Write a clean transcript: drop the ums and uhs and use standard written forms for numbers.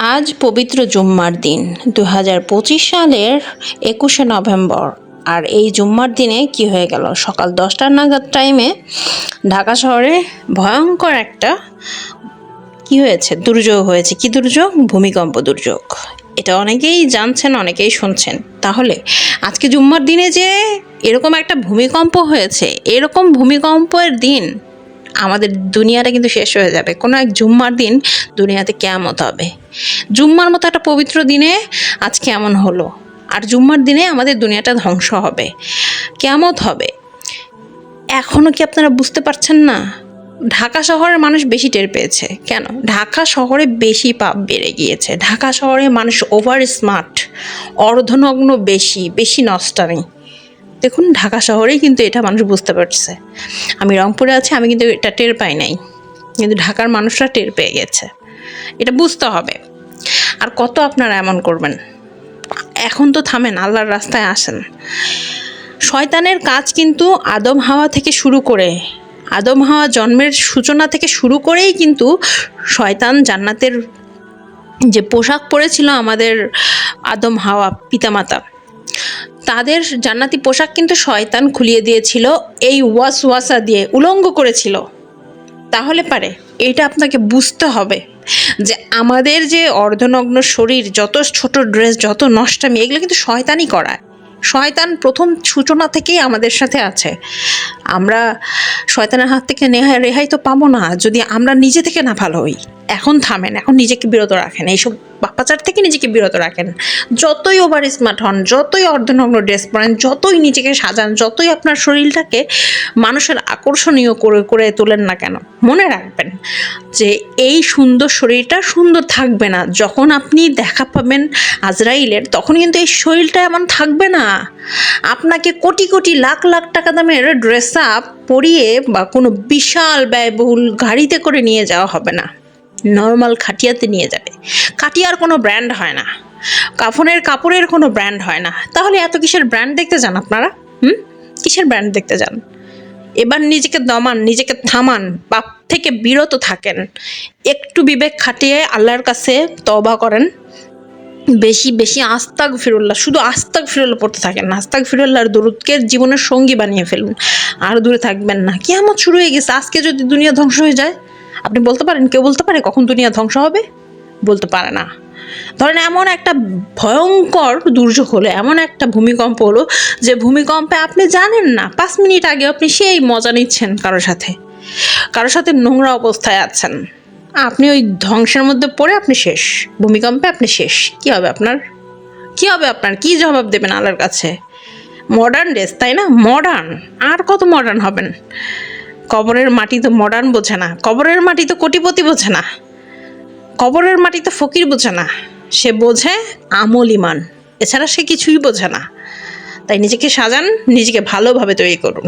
আজ পবিত্র জুম্মার দিন 2025 সালের 21শে নভেম্বর। আর এই জুম্মার দিনে কি হয়ে গেল, সকাল 10টা নাগাদ টাইমে ঢাকা শহরে ভয়ঙ্কর একটা কি হয়েছে, দুর্যোগ হয়েছে। কি দুর্যোগ? ভূমিকম্প দুর্যোগ। এটা অনেকেই জানছেন, অনেকেই শুনছেন। তাহলে আজকে জুম্মার দিনে যে এরকম একটা ভূমিকম্প হয়েছে, এরকম ভূমিকম্পের দিন আমাদের দুনিয়াটা কিন্তু শেষ হয়ে যাবে। কোনো এক জুম্মার দিন দুনিয়াতে কিয়ামত হবে। জুম্মার মতো একটা পবিত্র দিনে আজ কেমন হলো, আর জুম্মার দিনে আমাদের দুনিয়াটা ধ্বংস হবে, কিয়ামত হবে। এখনও কি আপনারা বুঝতে পারছেন না? ঢাকা শহরের মানুষ বেশি টের পেয়েছে। কেন? ঢাকা শহরে বেশি পাপ বেড়ে গিয়েছে। ঢাকা শহরে মানুষ ওভার স্মার্ট, অর্ধনগ্ন, বেশি নষ্টামি। দেখুন, ঢাকা শহরেই কিন্তু এটা মানুষ বুঝতে পারছে। আমি রংপুরে আছি, আমি কিন্তু এটা টের পাই নাই, কিন্তু ঢাকার মানুষরা টের পেয়ে গেছে। এটা বুঝতে হবে। আর কত আপনারা এমন করবেন? এখন তো থামেন, আল্লাহর রাস্তায় আসেন। শয়তানের কাজ কিন্তু আদম হাওয়া থেকে শুরু করে, আদম হাওয়া জন্মের সূচনা থেকে শুরু করেই কিন্তু শয়তান জান্নাতের যে পোশাক পরেছিল আমাদের আদম হাওয়া পিতামাতা, তাদের জান্নাতি পোশাক কিন্তু শয়তান খুলিয়ে দিয়েছিল, এই ওয়াসওয়াসা দিয়ে উলঙ্গ করেছিল। তাহলে পারে এটা আপনাকে বুঝতে হবে যে আমাদের যে অর্ধনগ্ন শরীর, যত ছোট ড্রেস, যত নষ্টামি, এগুলো কিন্তু শয়তানই করায়। শয়তান প্রথম সূচনা থেকেই আমাদের সাথে আছে। আমরা শয়তানের হাত থেকে রেহাই তো পাবো না যদি আমরা নিজে থেকে না ভালো হই। এখন থামেন, এখন নিজেকে বিরত রাখেন, এইসব বাপ্পাচার থেকে নিজেকে বিরত রাখেন। যতই ওভার স্মার্ট হন, যতই অর্ধনগ্ন ড্রেস পরেন, যতই নিজেকে সাজান, যতই আপনার শরীরটাকে মানুষের আকর্ষণীয় করে করে তোলেন না কেন, মনে রাখবেন যে এই সুন্দর শরীরটা সুন্দর থাকবে না। যখন আপনি দেখা পাবেন আজরাইলের, তখন কিন্তু এই শরীরটা এমন থাকবে না। আপনাকে কোটি কোটি লাখ লাখ টাকা দামের ড্রেস আপ পরিয়ে বা কোনো বিশাল ব্যয়বহুল গাড়িতে করে নিয়ে যাওয়া হবে না, নর্মাল খাটিয়াতে নিয়ে যাবে। খাটিয়ার কোনো ব্র্যান্ড হয় না, কাপড়ের কোনো ব্র্যান্ড হয় না। তাহলে এত কিসের ব্র্যান্ড দেখতে যান আপনারা? কিসের ব্র্যান্ড দেখতে যান? এবার নিজেকে দমান, নিজেকে থামান, পাপ থেকে বিরত থাকেন। একটু বিবেক খাটিয়ে আল্লাহর কাছে তওবা করেন। বেশি আস্তাগফিরুল্লাহ, শুধু আস্তাগফিরুল্লাহ পড়তে থাকেন। আস্তাগফিরুল্লাহর দরুদকে জীবনের সঙ্গী বানিয়ে ফেলুন, আর দূরে থাকবেন না। কিয়ামত শুরু হয়ে গেছে। আজকে যদি দুনিয়া ধ্বংস হয়ে যায়, আপনি বলতে পারেন, কেউ বলতে পারে কখন দুনিয়া ধ্বংস হবে? বলতে পারে না। ধরেন এমন একটা ভয়ঙ্কর দুর্যোগ হলো, এমন একটা ভূমিকম্প হলো যে ভূমিকম্পে আপনি জানেন না, 5 মিনিট আগে আপনি সেই মজা নিচ্ছেন কারোর সাথে নোংরা অবস্থায় আছেন, আপনি ওই ধ্বংসের মধ্যে পড়ে আপনি শেষ। ভূমিকম্পে আপনি শেষ। কি হবে আপনার? কি জবাব দেবেন আল্লাহর কাছে? মডার্ন ড্রেস, তাই না? মডার্ন, আর কত মডার্ন হবেন? কবরের মাটি তো মডার্ন বোঝে না, কবরের মাটি তো কোটিপতি বোঝে না, কবরের মাটি তো ফকির বোঝে না। সে বোঝে আমল ইমান, এছাড়া সে কিছুই বোঝে না। তাই নিজেকে সাজান, নিজেকে ভালোভাবে তৈরি করুন।